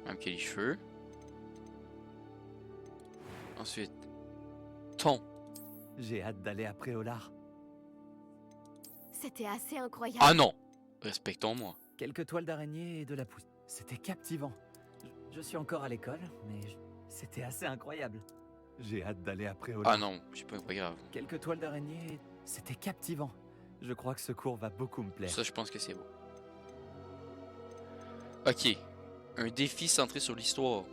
Même que les cheveux. Ensuite, ton. J'ai hâte d'aller à Préolard. C'était assez incroyable. Ah non! Respectons-moi. Quelques toiles d'araignée et de la pousse. C'était captivant. Je suis encore à l'école, mais c'était assez incroyable. J'ai hâte d'aller à Préolard. Ah non, c'est pas grave. Quelques toiles d'araignée, c'était captivant. Je crois que ce cours va beaucoup me plaire. Ça, je pense que c'est bon. Ok. Un défi centré sur l'histoire.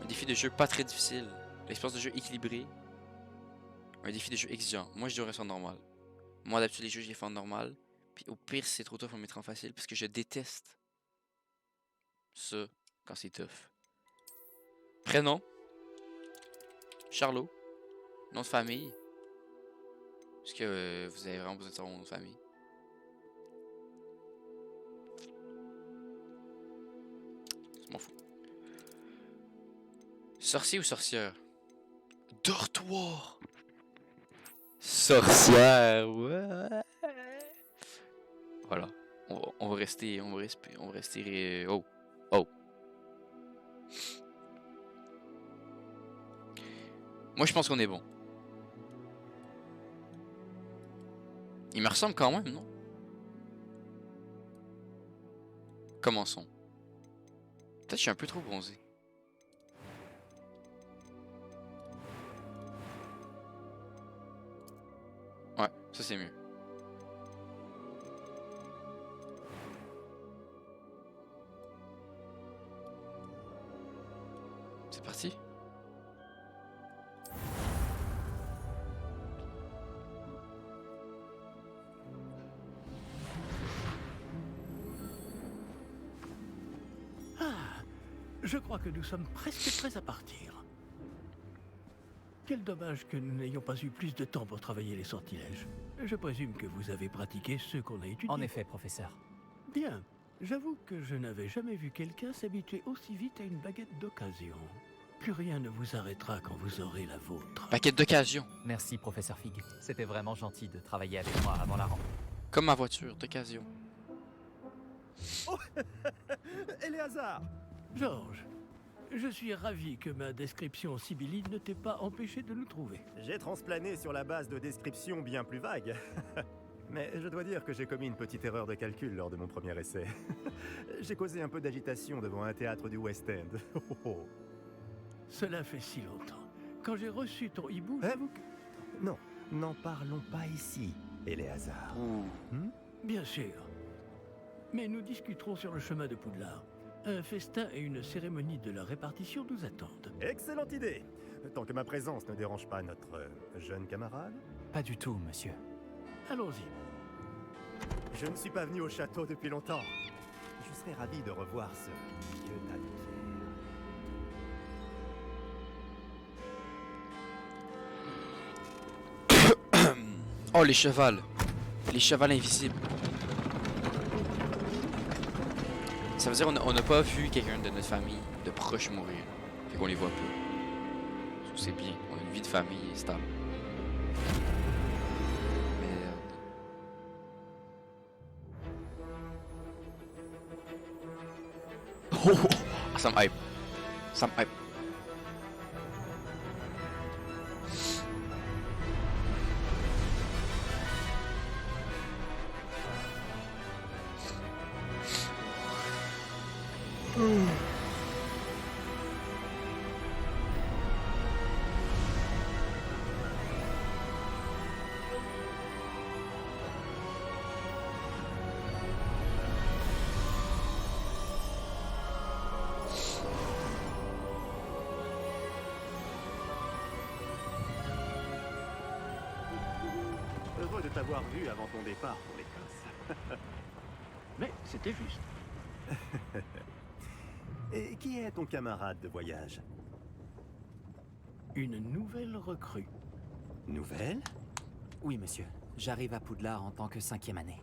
Un défi de jeu pas très difficile. L'expérience de jeu équilibrée. Un défi de jeu exigeant. Moi, je dirais ça en normal. Moi, d'habitude, les jeux, je les fais en normal. Puis au pire, si c'est trop tough, on le mettra en facile. Parce que je déteste ça quand c'est tough. Prénom. Charlot. Nom de famille. Est-ce que vous avez vraiment besoin de savoir mon nom de famille? Je m'en fous. Sorcier ou sorcière? Dortoir! Sorcière, ouais! Voilà. On va rester. Oh! Oh! Moi, je pense qu'on est bon. Il me ressemble quand même, non? Commençons. Peut-être que je suis un peu trop bronzé. Ouais, ça c'est mieux. C'est parti? Je crois que nous sommes presque prêts à partir. Quel dommage que nous n'ayons pas eu plus de temps pour travailler les sortilèges. Je présume que vous avez pratiqué ceux qu'on a étudiés. En effet, professeur. Bien. J'avoue que je n'avais jamais vu quelqu'un s'habituer aussi vite à une baguette d'occasion. Plus rien ne vous arrêtera quand vous aurez la vôtre. Paquet d'occasion. Merci, professeur Fig. C'était vraiment gentil de travailler avec moi avant la rentrée. Comme ma voiture d'occasion. Éléazar! Georges, je suis ravi que ma description sibylline ne t'ait pas empêché de nous trouver. J'ai transplané sur la base de descriptions bien plus vagues. Mais je dois dire que j'ai commis une petite erreur de calcul lors de mon premier essai. J'ai causé un peu d'agitation devant un théâtre du West End. Oh, oh. Cela fait si longtemps. Quand j'ai reçu ton hibou, Hein? j'avoue que... Non, n'en parlons pas ici, Éléazar. Ouh. Bien sûr. Mais nous discuterons sur le chemin de Poudlard. Un festin et une cérémonie de la répartition nous attendent. Excellente idée! Tant que ma présence ne dérange pas notre jeune camarade. Pas du tout, monsieur. Allons-y. Je ne suis pas venu au château depuis longtemps. Je serais ravi de revoir ce vieux tas de pierres. Oh, les chevals. Les chevals invisibles. Ça veut dire qu'on n'a pas vu quelqu'un de notre famille de proche mourir. Fait qu'on les voit peu. C'est bien. On a une vie de famille stable. Merde. Oh, oh, oh. Ça me hype. Ça me hype. Heureux de t'avoir vu avant ton départ pour l'Écosse. Mais c'était juste. Et qui est ton camarade de voyage? Une nouvelle recrue. Nouvelle? Oui, monsieur. J'arrive à Poudlard en tant que 5e année.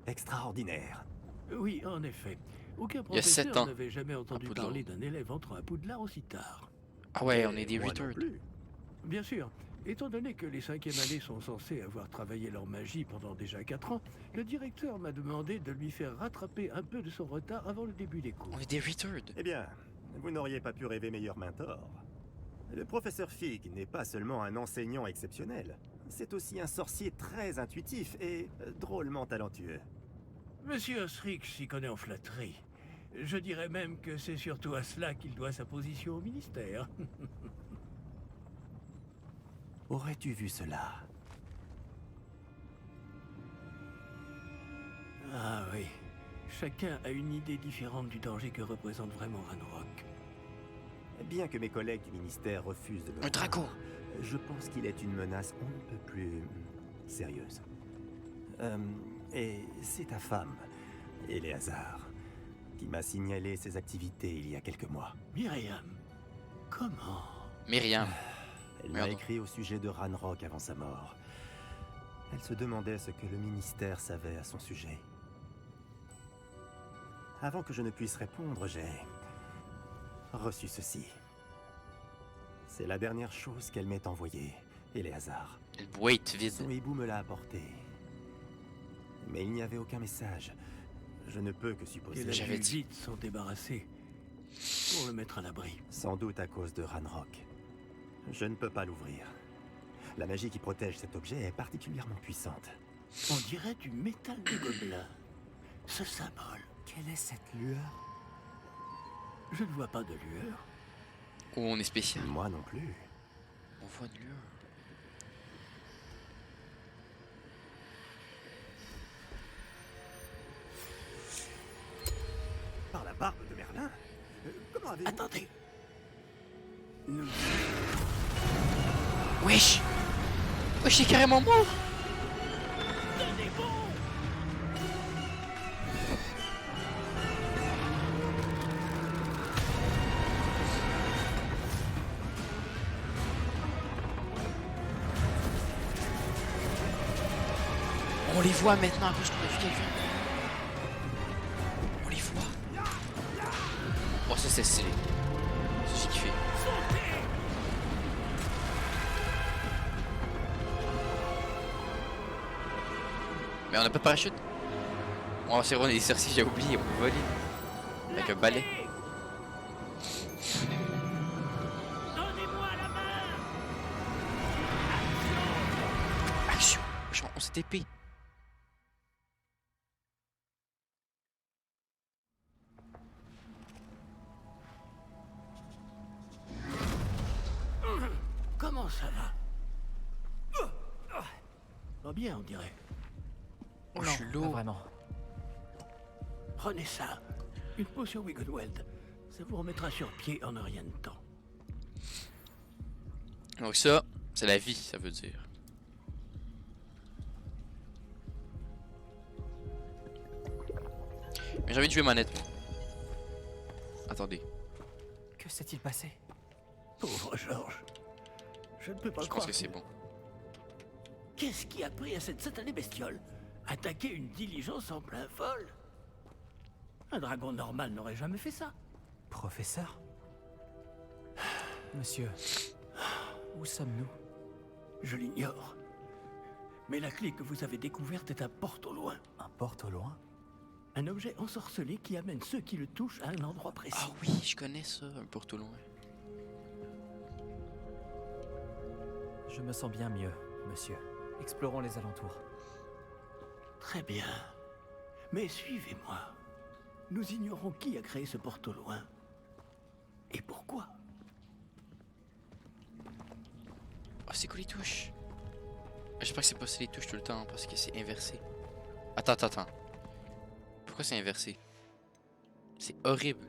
Extraordinaire. Oui, en effet. Aucun Il y a 7 professeur ans, n'avait jamais entendu Poudlard. parler d'un élève entrant à Poudlard aussi tard. Ah ouais, on est des Moi non retards. plus. Bien sûr, Étant donné que les 5e années sont censés avoir travaillé leur magie pendant déjà 4 ans, le directeur m'a demandé de lui faire rattraper un peu de son retard avant le début des cours. On est des retards. Eh bien, vous n'auriez pas pu rêver meilleur mentor. Le professeur Fig n'est pas seulement un enseignant exceptionnel, c'est aussi un sorcier très intuitif et drôlement talentueux. Monsieur Osric s'y connaît en flatterie. Je dirais même que c'est surtout à cela qu'il doit sa position au ministère. Aurais-tu vu cela? Ah oui. Chacun a une idée différente du danger que représente vraiment Ranrock. Bien que mes collègues du ministère refusent de le Un dragon. voir, je pense qu'il est une menace on ne peut plus sérieuse. Et c'est ta femme, Éléazar, qui m'a signalé ses activités il y a quelques mois. Myriam, comment? Myriam. Elle m'a Merde. écrit au sujet de Ranrock avant sa mort. Elle se demandait ce que le ministère savait à son sujet. Avant que je ne puisse répondre, j'ai reçu ceci. C'est la dernière chose qu'elle m'ait envoyée, Éléazar. Le boîte vide. Son hibou me l'a apporté. Mais il n'y avait aucun message. Je ne peux que supposer. Qu'elle a J'avais dû dit. vite s'en débarrasser pour le mettre à l'abri. Sans doute à cause de Ranrock. Je ne peux pas l'ouvrir. La magie qui protège cet objet est particulièrement puissante. On dirait du métal des gobelins. Ce symbole, Quelle est cette lueur? je ne vois pas de lueur. Oh, on est spécial. Moi non plus. On voit de lueur. Par la barbe de Merlin? Comment avez-vous... Attendez. Nous... Wesh. Wesh, c'est carrément mort. On les voit maintenant à cause qu'on a vu quelqu'un. On les voit. Oh, ça c'est stylé. Ça j'ai kiffé. Mais on a pas de parachute. Oh, c'est vrai, on est des sorciers, j'ai oublié, on peut voler. Avec un balai. Donnez-moi la main. Action. On s'est épée. Comment ça va? Va bien, on dirait. Oh, je suis Pas lourd. vraiment. Prenez ça. Une potion Wiggleweld. Ça vous remettra sur pied en un rien de temps. Donc ça, c'est la vie, ça veut dire. Mais j'ai envie de jouer manette. moi. Attendez, Que s'est-il passé? Pauvre Georges. Je ne peux pas je croire pense que c'est bon. Qu'est-ce qui a pris à cette satanée bestiole? Attaquer une diligence en plein vol? Un dragon normal n'aurait jamais fait ça. Professeur? Monsieur, où sommes-nous? Je l'ignore. Mais la clé que vous avez découverte est un porte au loin. Un porte au loin? Un objet ensorcelé qui amène ceux qui le touchent à un endroit précis. Ah oui, je connais ça, un peu tout loin. Je me sens bien mieux, monsieur. Explorons les alentours. Très bien. Mais suivez-moi. Nous ignorons qui a créé ce porte au loin. Et pourquoi? Oh, c'est quoi les touches? J'espère que c'est pas ça les touches tout le temps parce que c'est inversé. Attends. Pourquoi c'est inversé? C'est horrible.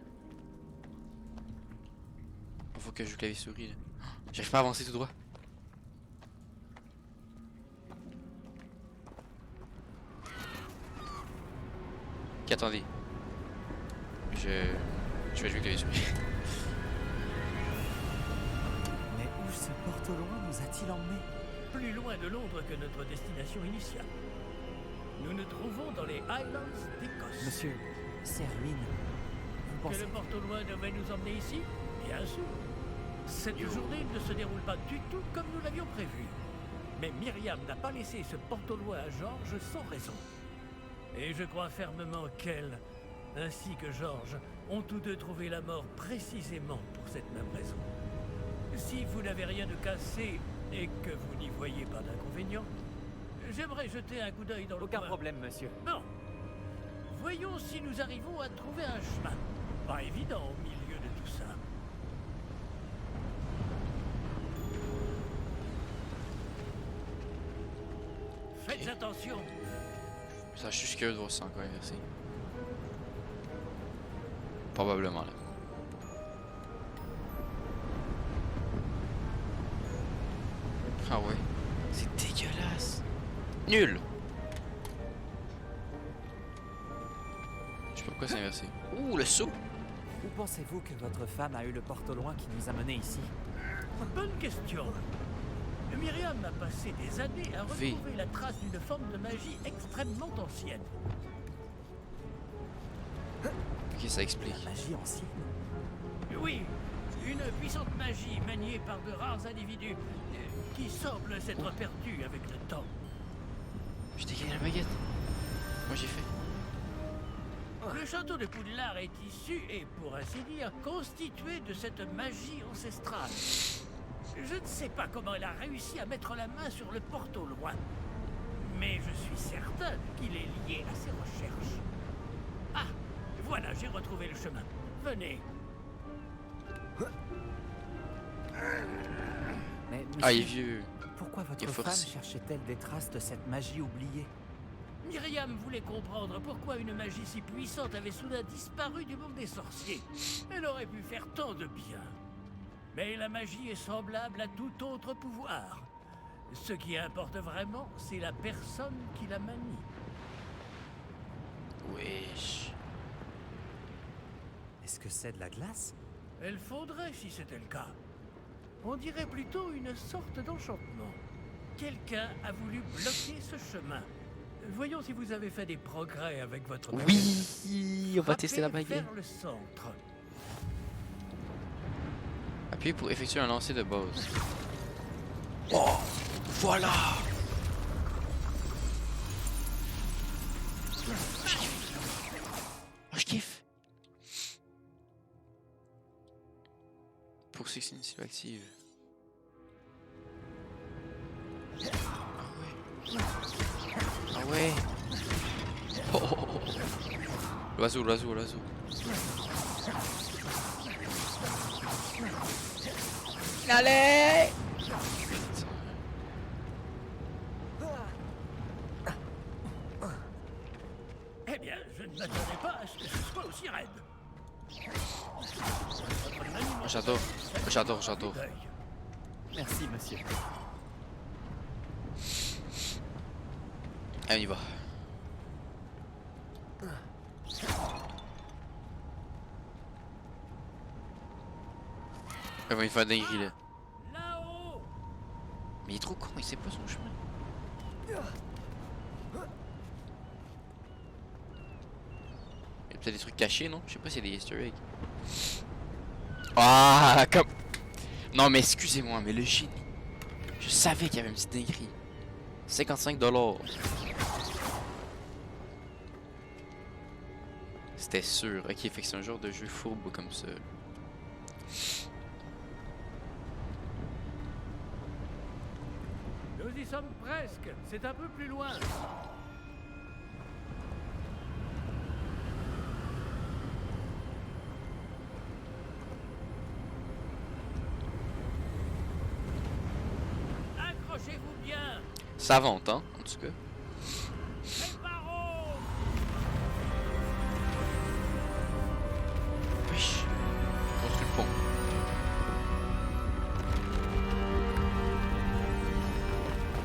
Faut que je joue clavier souris là. J'arrive pas à avancer tout droit. Ok, attendez. Je vais jouer clavier souris. Mais où ce porte au loin nous a-t-il emmenés? Plus loin de Londres que notre destination initiale. Nous nous trouvons dans les Highlands d'Écosse. Monsieur, ces ruines, vous Que pensez... le porte au loin devait nous emmener ici? Bien sûr. Cette journée ne se déroule pas du tout comme nous l'avions prévu. Mais Myriam n'a pas laissé ce porte-au-loin à Georges sans raison. Et je crois fermement qu'elle, ainsi que Georges, ont tous deux trouvé la mort précisément pour cette même raison. Si vous n'avez rien de cassé et que vous n'y voyez pas d'inconvénient, j'aimerais jeter un coup d'œil dans le Aucun coin. problème, monsieur. Bon. Voyons si nous arrivons à trouver un chemin. Pas évident au milieu de tout ça. Faites attention. Ça, je suis juste curieux de voir si c'est encore inversé. Probablement là. Ah ouais. C'est dégueulasse. Nul. Je sais pas pourquoi c'est inversé. Ouh, le saut. Où pensez-vous que votre femme a eu le porte-au-loin qui nous a menés ici? Bonne question. Myriam a passé des années à retrouver la trace d'une forme de magie extrêmement ancienne. Ok, ça explique. Magie ancienne. Oui, une puissante magie maniée par de rares individus qui semble s'être perdue avec le temps. Je t'ai gagné la baguette. Moi j'ai fait. Le château de Poudlard est issu et, pour ainsi dire, constitué de cette magie ancestrale. Je ne sais pas comment elle a réussi à mettre la main sur le porte-au-loin, mais je suis certain qu'il est lié à ses recherches. Ah, voilà, j'ai retrouvé le chemin. Venez. Mais monsieur, Ah, il est vieux. pourquoi il votre est femme forcé. cherchait-elle des traces de cette magie oubliée? Myriam voulait comprendre pourquoi une magie si puissante avait soudain disparu du monde des sorciers. Elle aurait pu faire tant de bien. Mais la magie est semblable à tout autre pouvoir. Ce qui importe vraiment, c'est la personne qui la manie. Wesh. Est-ce que c'est de la glace? Elle faudrait si c'était le cas. On dirait plutôt une sorte d'enchantement. Quelqu'un a voulu bloquer ce chemin. Voyons si vous avez fait des progrès avec votre baguette. Oui, on va Frappez tester la baguette. vers le centre. Appuyez pour effectuer un lancer de base. Oh, voilà. Oh, je kiffe. Pour ceux qui active. Ah ouais. Oh, oh, oh. L'oiseau, l'oiseau, l'oiseau. Allez. Eh bien, je ne m'attendais pas à ce que ce soit aussi raide. J'adore, j'adore, j'adore. Merci, monsieur. Allez, on y va. Il va me faire dinguerie là. Là-haut. Mais il est trop con, il sait pas son chemin. Il y a peut-être des trucs cachés, non? Je sais pas si c'est des easter eggs. Ah, comme... Non mais excusez-moi, mais le génie. Je savais qu'il y avait une petite dinguerie. 55$. C'était sûr. Ok, fait que c'est un genre de jeu fourbe comme ça. Nous y sommes presque. C'est un peu plus loin. Accrochez-vous bien. Ça vente, hein, en tout cas. Préparons. Wesh. Construis le pont.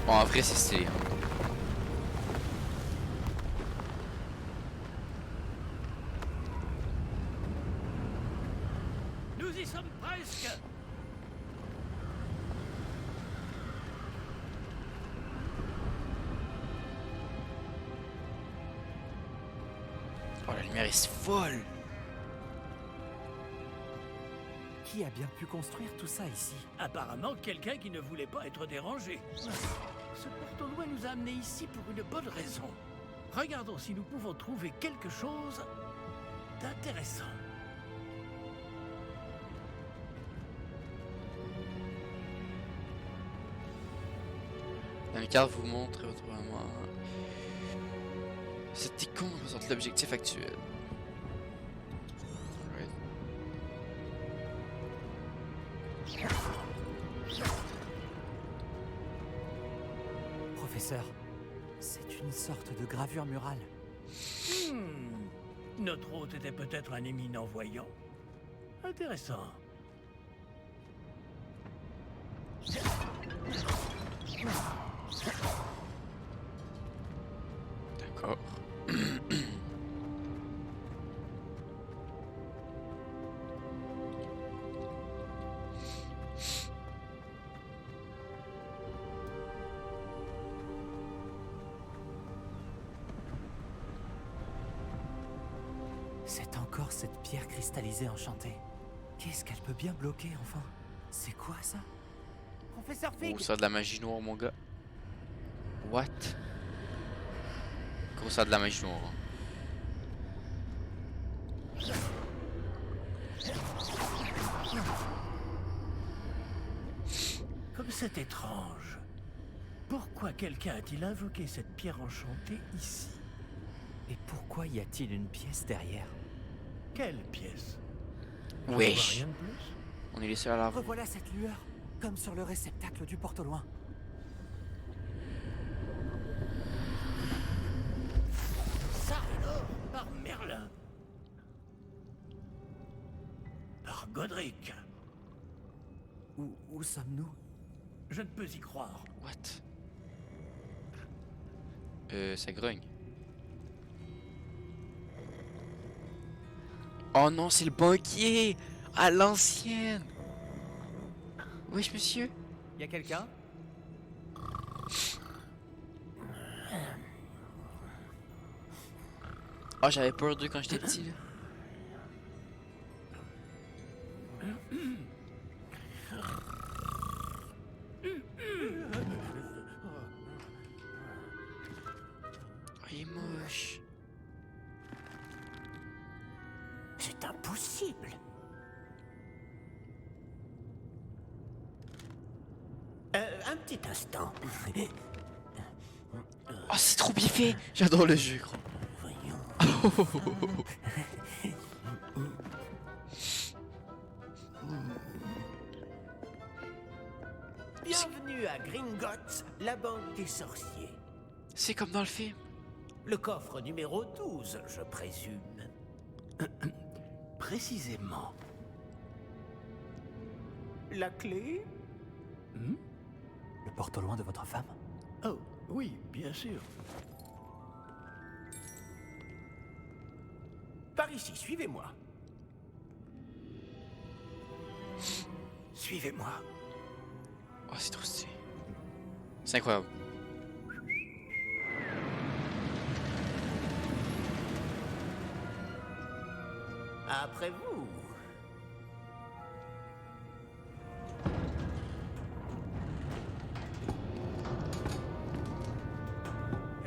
Bon, en vrai, c'est stylé. Hein. Nous y sommes presque. Oh, la lumière est folle. Qui a bien pu construire tout ça ici? Apparemment, quelqu'un qui ne voulait pas être dérangé. Ce porte-loin nous a amenés ici pour une bonne raison. Regardons si nous pouvons trouver quelque chose d'intéressant. La carte vous montre autrement. Cette icône représente l'objectif actuel. Right. Professeur, c'est une sorte de gravure murale. Notre hôte était peut-être un éminent voyant. Intéressant. D'accord. C'est encore cette pierre cristallisée enchantée. Qu'est-ce qu'elle peut bien bloquer, enfin? C'est quoi ça? Professeur Fig! Oh, ça a de la magie noire, mon gars. What? Gros, ça a de la magie noire. Hein. Comme c'est étrange. Pourquoi quelqu'un a-t-il invoqué cette pierre enchantée ici? Et pourquoi y a-t-il une pièce derrière? Quelle pièce? Je ne vois Wesh. rien de plus. On est les seuls à la voir. Revoilà cette lueur, comme sur le réceptacle du porte au loin. Ça alors, par Merlin. Par Godric. Où sommes-nous? Je ne peux y croire. What? Ça grogne. Oh non, c'est le banquier! À l'ancienne! Wesh, monsieur? Y a quelqu'un? Oh, j'avais peur d'eux quand j'étais petit, là. Oh, il est moche. C'est impossible. Un petit instant. Oh, c'est trop bien fait! J'adore le jeu, gros. Bienvenue à Gringotts, la banque des sorciers. C'est comme dans le film. Le coffre numéro 12, je présume. Précisément. La clé? Le porte au loin de votre femme? Oh, oui, bien sûr. Par ici, suivez-moi. Suivez-moi. Oh, c'est trop stylé. C'est incroyable. Après vous.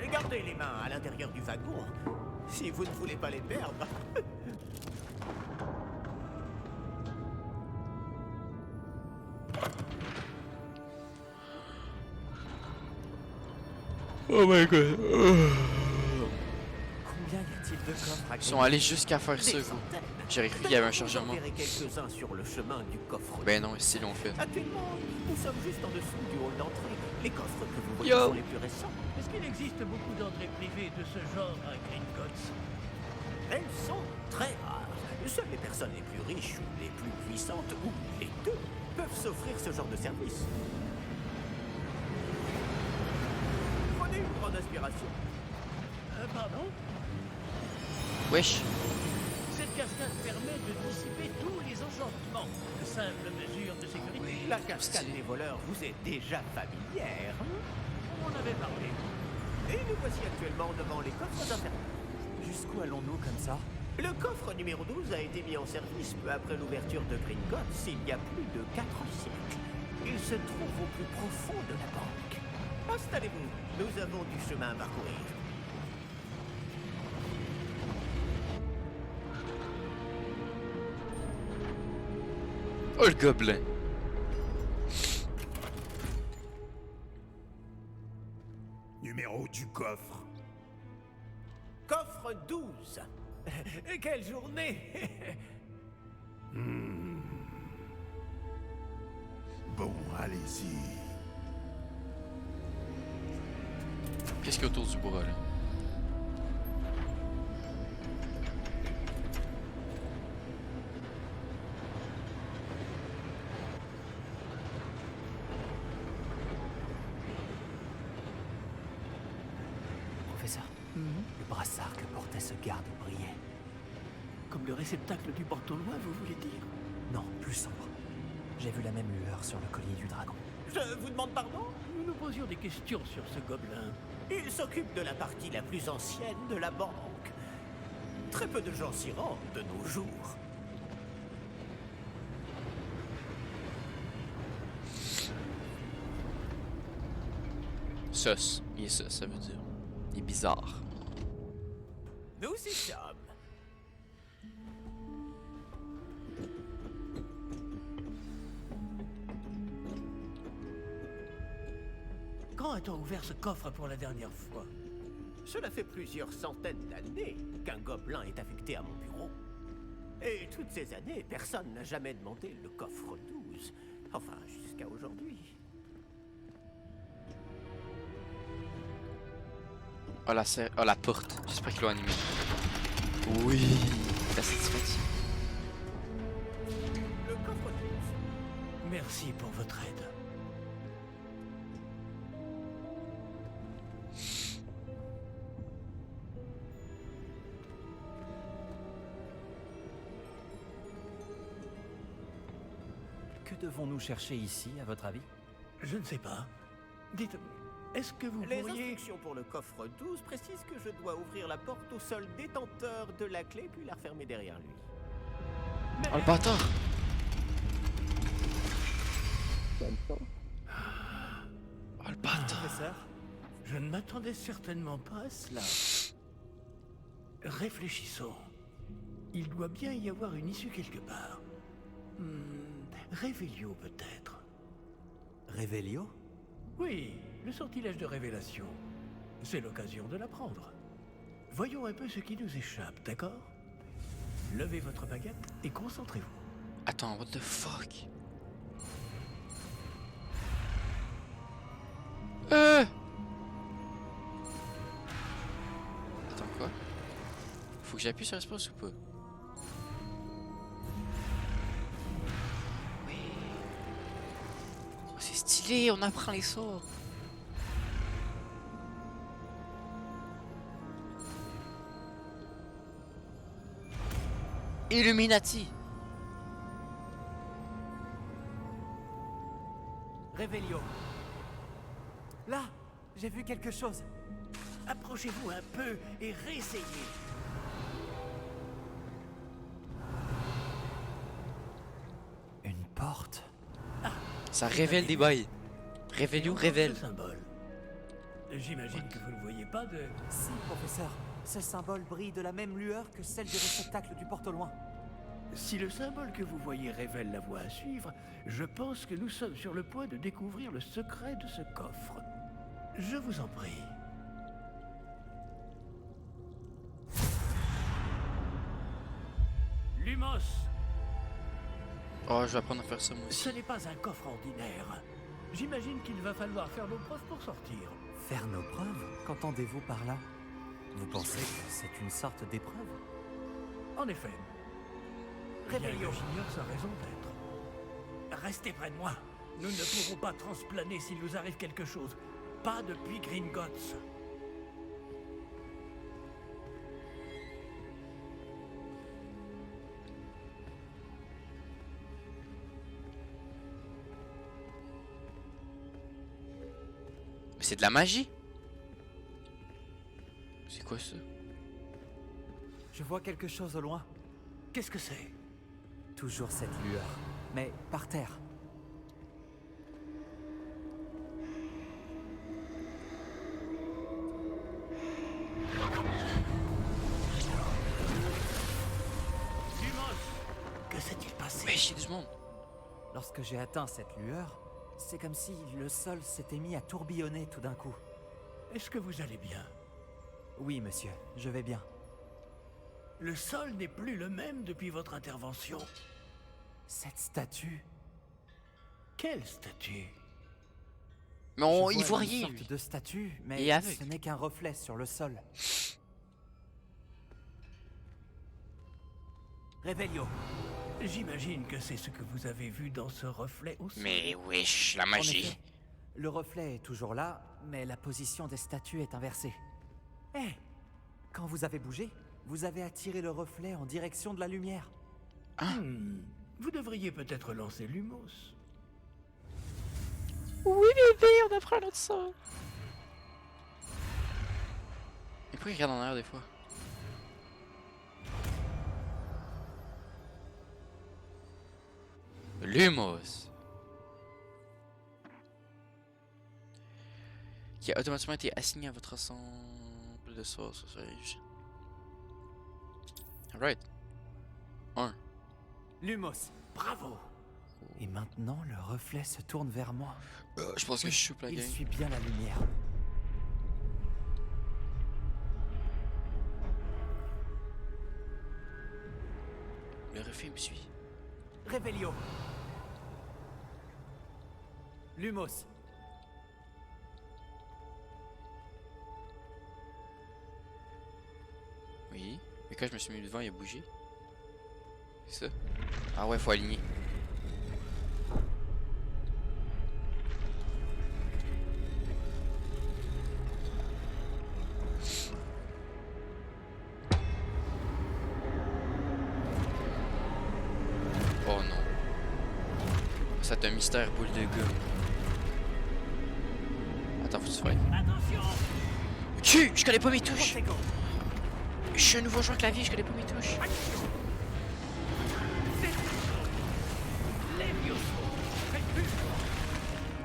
Et gardez les mains à l'intérieur du wagon, si vous ne voulez pas les perdre. Oh my god. Combien y a-t-il de coffres à Ils sont allés jusqu'à faire ça, gros. J'aurais cru qu'il y avait un chargement. Vous en verrez quelques-uns sur le chemin du coffre. Ben non, ici, ils l'ont fait. Actuellement, nous sommes juste en dessous du hall d'entrée. Les coffres que vous voyez Yo. sont les plus récents. Est-ce qu'il existe beaucoup d'entrées privées de ce genre à Gringotts? Elles sont très rares. Seules les personnes les plus riches ou les plus puissantes, ou les deux, peuvent s'offrir ce genre de service. Prenez une grande inspiration. Pardon? Wesh. Cette cascade permet de dissiper tous les enchantements. De simples mesures de sécurité. La cascade des voleurs vous est déjà familière. On en avait parlé. Et nous voici actuellement devant les coffres infernaux. Jusqu'où allons-nous comme ça? Le coffre numéro 12 a été mis en service peu après l'ouverture de Gringotts il y a plus de 4 siècles. Il se trouve au plus profond de la banque. Installez-vous, nous avons du chemin à parcourir. Oh le gobelin. Numéro du coffre. Coffre 12. Quelle journée. Bon, allez-y. Qu'est-ce qu'il y a autour du bras là? Professeur, le brassard que portait ce garde brillait. Comme le réceptacle du Portolois, vous voulez dire? Non, plus sombre. J'ai vu la même lueur sur le collier du dragon. Je vous demande pardon? Nous nous posions des questions sur ce gobelin. Il s'occupe de la partie la plus ancienne de la banque. Très peu de gens s'y rendent de nos jours. Sus. Il est sus, ça veut dire. Il est bizarre. Nous y sommes. Quand a-t-on ouvert ce coffre pour la dernière fois? Cela fait plusieurs centaines d'années qu'un gobelin est affecté à mon bureau. Et toutes ces années, personne n'a jamais demandé le coffre 12. Enfin, jusqu'à aujourd'hui. Oh la serre. Oh la porte. J'espère qu'ils l'ont animé. Oui. La satisfaction. Le coffre 12. Merci pour votre aide. Que devons-nous chercher ici, à votre avis? Je ne sais pas. Dites, est-ce que vous Les pourriez... instructions pour le coffre 12 précisent que je dois ouvrir la porte au seul détenteur de la clé puis la refermer derrière lui. Oh le bâtard. Oh le bâtard. Professeur? Je ne m'attendais certainement pas à cela. Réfléchissons. Il doit bien y avoir une issue quelque part. Révélio peut-être. Révélio? Oui, le sortilège de révélation. C'est l'occasion de l'apprendre. Voyons un peu ce qui nous échappe, d'accord? Levez votre baguette et concentrez-vous. Attends, what the fuck? Attends quoi? Faut que j'appuie sur l'espace ou pas? Oui. Oh, c'est stylé, on apprend les sorts. Illuminati. Révélio. Là, j'ai vu quelque chose. Approchez-vous un peu et réessayez. Une porte. Ça révèle des bails. Révélio révèle. Ce symbole. J'imagine que vous ne voyez pas de... Si, professeur. Ce symbole brille de la même lueur que celle du réceptacle du porte au loin. Si le symbole que vous voyez révèle la voie à suivre, je pense que nous sommes sur le point de découvrir le secret de ce coffre. Je vous en prie. Lumos, Oh, je vais apprendre à faire ça moi aussi. ce n'est pas un coffre ordinaire. J'imagine qu'il va falloir faire nos preuves pour sortir. Faire nos preuves? Qu'entendez-vous par là? Vous pensez que c'est une sorte d'épreuve? En effet. Bien que Révélio. j'ignore sa raison d'être. Restez près de moi. Nous ne pourrons pas transplaner s'il nous arrive quelque chose. Pas depuis Gringotts. Mais c'est de la magie. C'est quoi ça? Je vois quelque chose au loin. Qu'est-ce que c'est? Toujours cette lueur. Mais par terre. Que s'est-il passé? Wesh, y'a du monde. Lorsque j'ai atteint cette lueur, c'est comme si le sol s'était mis à tourbillonner tout d'un coup. Est-ce que vous allez bien? Oui, monsieur, je vais bien. Le sol n'est plus le même depuis votre intervention. Cette statue... Quelle statue? Mais on, Je il voit une rien, sorte lui. de statue, Il mais est aveugle. ce n'est qu'un reflet sur le sol. Réveillon. J'imagine que c'est ce que vous avez vu dans ce reflet aussi. Mais wesh, la En magie. effet, le reflet est toujours là, mais la position des statues est inversée. Eh, quand vous avez bougé, vous avez attiré le reflet en direction de la lumière. Vous devriez peut-être lancer l'humos. Oui, bébé, on apprend l'autre ça. Et pourquoi il regarde en arrière des fois? Lumos. Qui a automatiquement été assigné à votre ensemble de sources. Alright. 1. Lumos. Bravo! Et maintenant, le reflet se tourne vers moi. Je pense que je choupe la Il gang. suit bien la lumière. Le reflet me suit. Réveillon. Lumos. Oui. Mais quand je me suis mis devant, il a bougé. C'est ça? Ah ouais, faut aligner. Oh non. C'est un mystère boule de gars. Attends, faut que tu fasses. Attention! Cul! Je connais pas mes touches! Je suis un nouveau joueur clavier, je connais pas mes touches.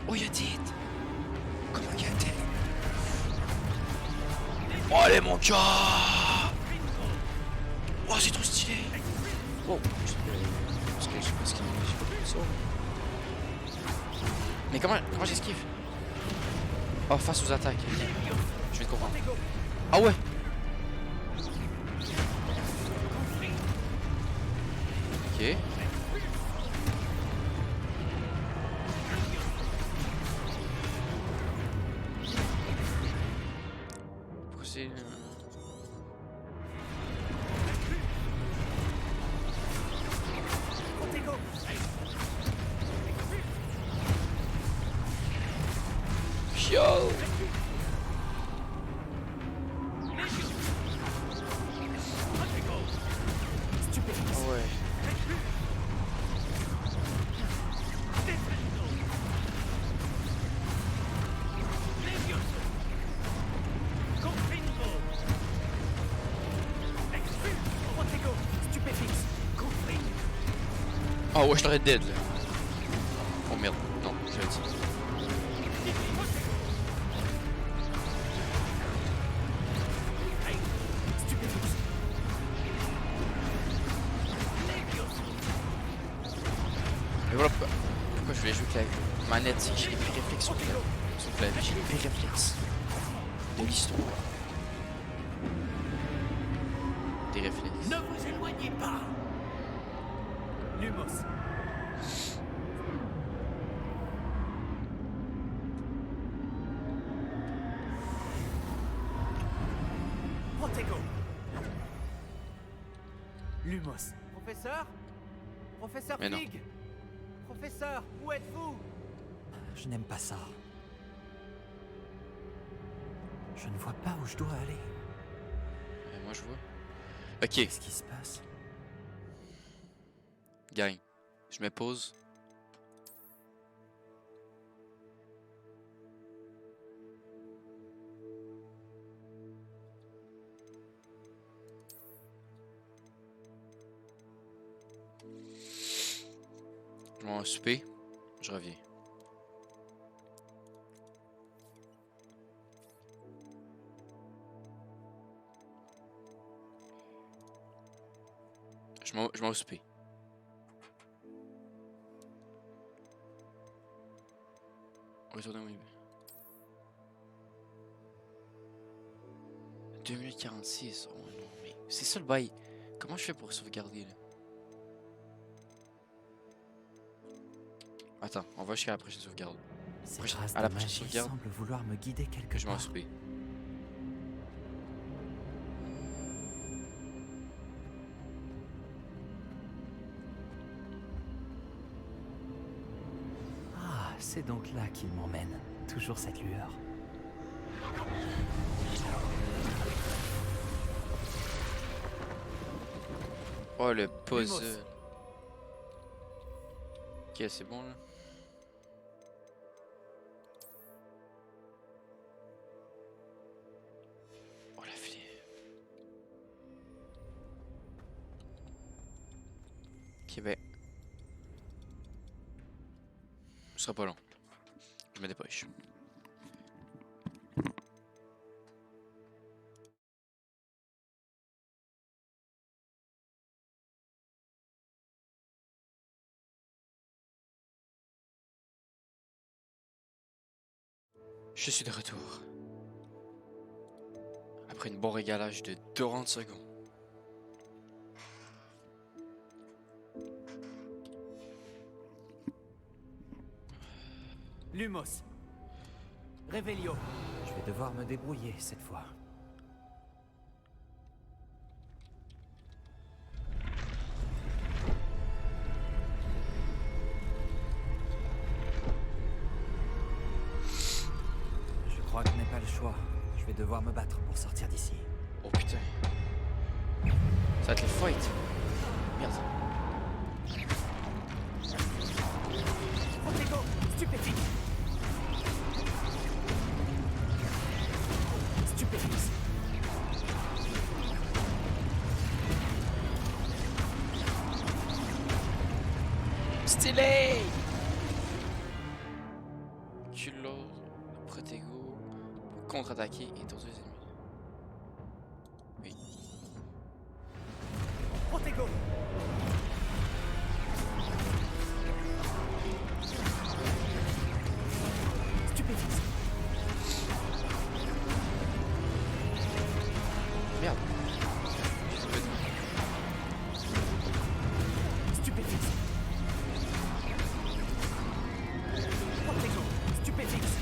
Oh, y'a tête! Comment y'a tête? Oh, allez, mon gars! Oh, c'est trop stylé! Oh, je sais pas ce qu'il y a. Mais comment j'esquive? Oh, face aux attaques. Je vais te comprendre. Ah ouais! Ok. Pourquoi c'est... Yo! Ah ouais. Ah ouais, je t'aurais dead là. Oh merde, non, je l'ai dit. Mais voilà pourquoi je voulais jouer clavier. Manette, c'est que j'ai les pires réflexes sur clavier. J'ai les pires réflexes de l'histoire. Des réflexes. Ne vous éloignez pas! Lumos. Protego. Lumos. Professeur? Professeur Mais non. Fig? Professeur, où êtes-vous? Je n'aime pas ça. Je ne vois pas où je dois aller. Moi je vois. Ok, Qu'est-ce qui se passe? gang. Je me pose. m'en vais souper. Je reviens. Je m'en vais souper. Retournez au début. 2 minutes 46. Oh non, mais c'est ça le bail. Comment je fais pour sauvegarder là? Attends, on va jusqu'à la prochaine sauvegarde. Ces Prochaine- traces à la de prochaine magie sauvegarde. semblent vouloir me guider quelque Je m'en part. souper. Ah, c'est donc là qu'il m'emmène. Toujours cette lueur. Oh le puzzle. Ok, c'est bon là. Oh la fille. Ok ben. Ce sera pas long. Je me dépêche. Je suis de retour. Après une bon régalage de 40 secondes. Lumos. Revelio. Je vais devoir me débrouiller cette fois. Je crois que je n'ai pas le choix. Je vais devoir me battre pour sortir d'ici. Oh putain. Ça va être le fight. Merde. Protego, stupéfique. Stupéfixe. Stylé! Culot, Protego, pour contre-attaquer et torturer les ennemis. Oui. Protego. Stupéfixe. Merde. Stupéfixe. Protego. Stupéfixe.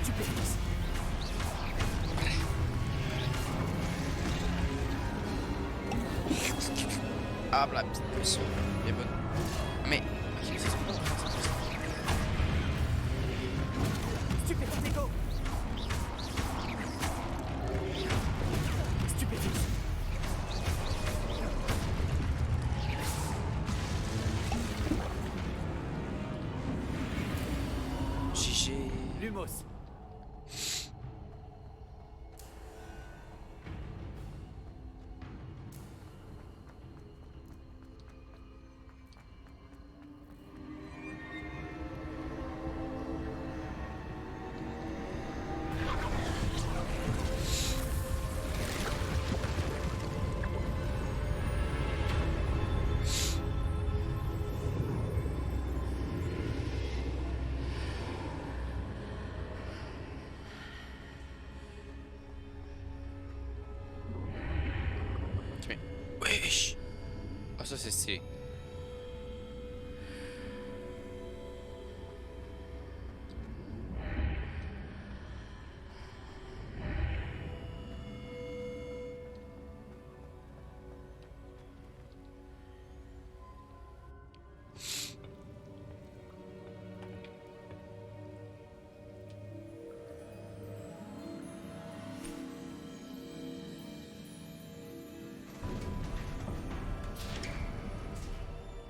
Stupéfixe. Ah, la petite pression. Elle est bonne. Mais. Ok, mais c'est ça. Stupéfico. Stupéfixe. GG. Lumos. Mais. Wesh! Ah, ça, c'est stylé.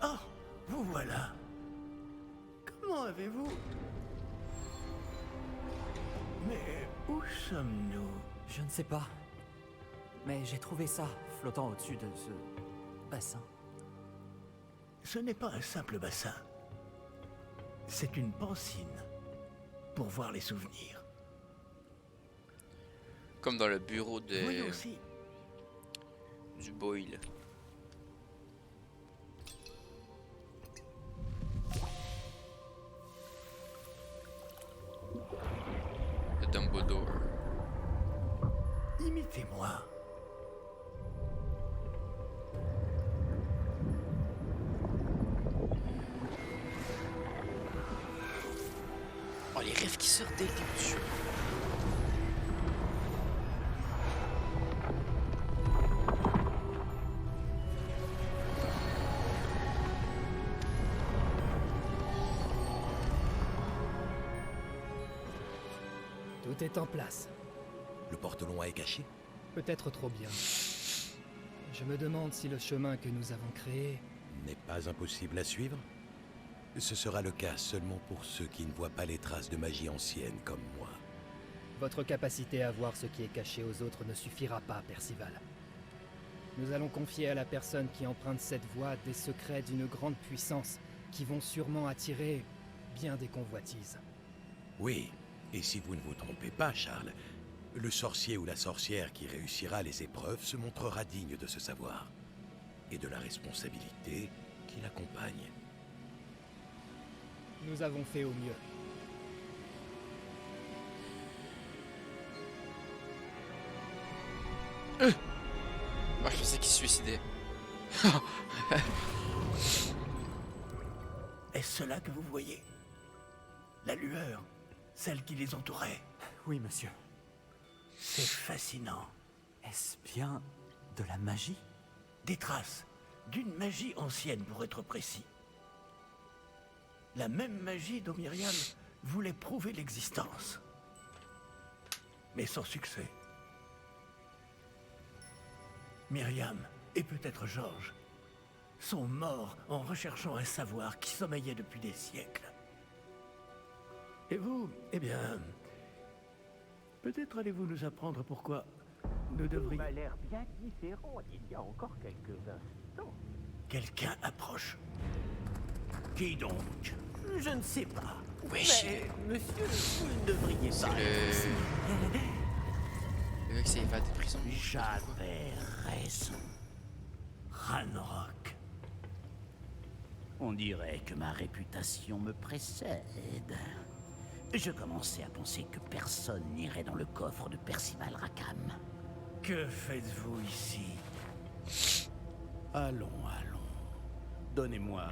Ah, vous voilà. Comment avez-vous... Mais où sommes-nous? Je ne sais pas. Mais j'ai trouvé ça flottant au-dessus de ce bassin. Ce n'est pas un simple bassin. C'est une pancine pour voir les souvenirs. Comme dans le bureau Voyons de aussi. du Boyle. De Dumbledore. Imitez-moi. Oh, les rêves qui sortent dès le début du jeu. Tout est en place. Le porte-long est caché? Peut-être trop bien. Je me demande si le chemin que nous avons créé... N'est pas impossible à suivre? Ce sera le cas seulement pour ceux qui ne voient pas les traces de magie ancienne comme moi. Votre capacité à voir ce qui est caché aux autres ne suffira pas, Percival. Nous allons confier à la personne qui emprunte cette voie des secrets d'une grande puissance qui vont sûrement attirer bien des convoitises. Oui, et si vous ne vous trompez pas, Charles, le sorcier ou la sorcière qui réussira les épreuves se montrera digne de ce savoir et de la responsabilité qui l'accompagne. Nous avons fait au mieux. Ah, je pensais qu'il se suicidait. Est-ce cela que vous voyez? La lueur, celle qui les entourait. Oui, monsieur. C'est fascinant. Est-ce bien de la magie? Des traces d'une magie ancienne, pour être précis. La même magie dont Myriam voulait prouver l'existence. Mais sans succès. Myriam, et peut-être Georges, sont morts en recherchant un savoir qui sommeillait depuis des siècles. Et vous, eh bien... Peut-être allez-vous nous apprendre pourquoi nous devrions... m'a l'air bien différent il y a encore quelques instants. Quelqu'un approche. Qui donc? Je ne sais pas. Wesh. Mais, monsieur, vous ne devriez C'est pas être ici. le gars qui s'est évadé de prison. J'avais raison. Ranrock. On dirait que ma réputation me précède. Je commençais à penser que personne n'irait dans le coffre de Percival Rackham. Que faites-vous ici? Allons. Donnez-moi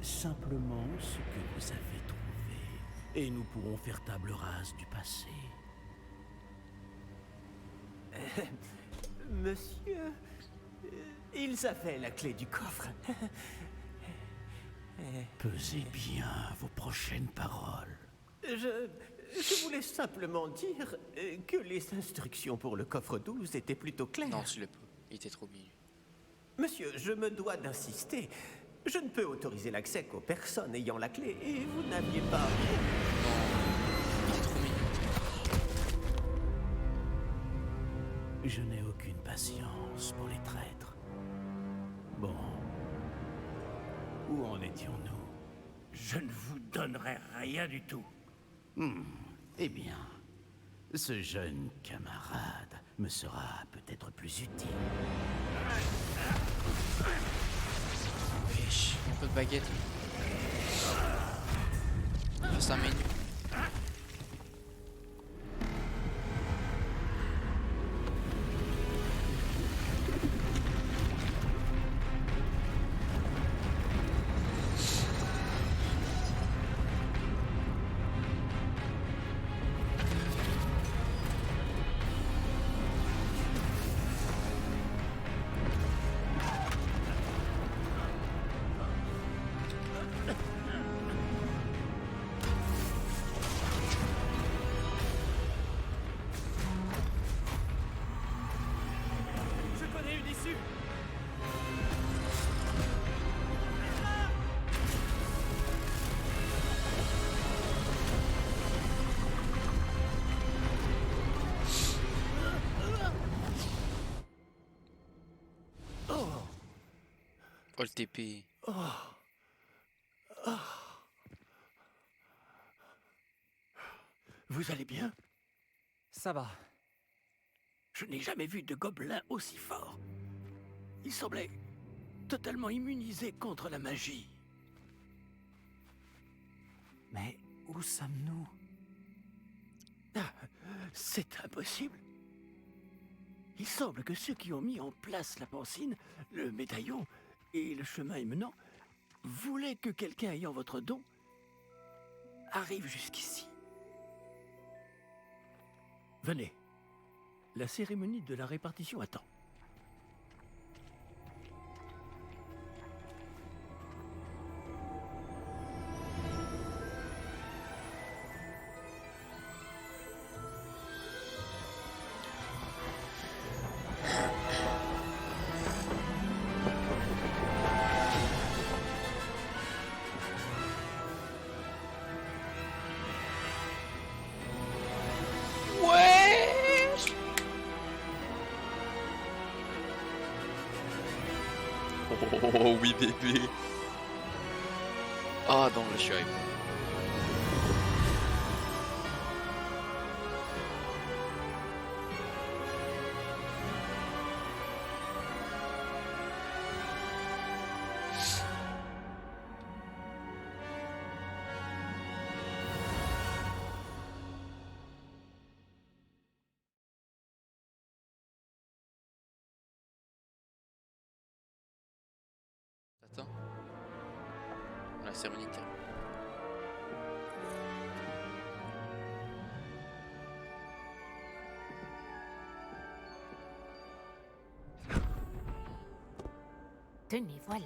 simplement ce que vous avez trouvé, et nous pourrons faire table rase du passé. Monsieur, ils avaient la clé du coffre. Pesez bien vos prochaines paroles. Je voulais simplement dire que les instructions pour le coffre 12 étaient plutôt claires. Non, tu l'as pas. Il était trop bien. Monsieur, je me dois d'insister. Je ne peux autoriser l'accès qu'aux personnes ayant la clé, et vous n'aviez pas... Il était trop mignon. Je n'ai aucune patience pour les traîtres. Bon. Où en étions-nous? Je ne vous donnerai rien du tout. Eh bien, ce jeune camarade me sera peut-être plus utile. Wesh, il y a pas de baguette. Juste un menu. Oh, le TP. Vous allez bien? Ça va. Je n'ai jamais vu de gobelin aussi fort. Il semblait totalement immunisé contre la magie. Mais où sommes-nous? Ah, c'est impossible. Il semble que ceux qui ont mis en place la pancine, le médaillon et le chemin émenant voulaient que quelqu'un ayant votre don arrive jusqu'ici. Venez. La cérémonie de la répartition attend. Oh oui, bébé. Ah non, je suis hype. Attends. La cérémonie termine. Tenez, voilà.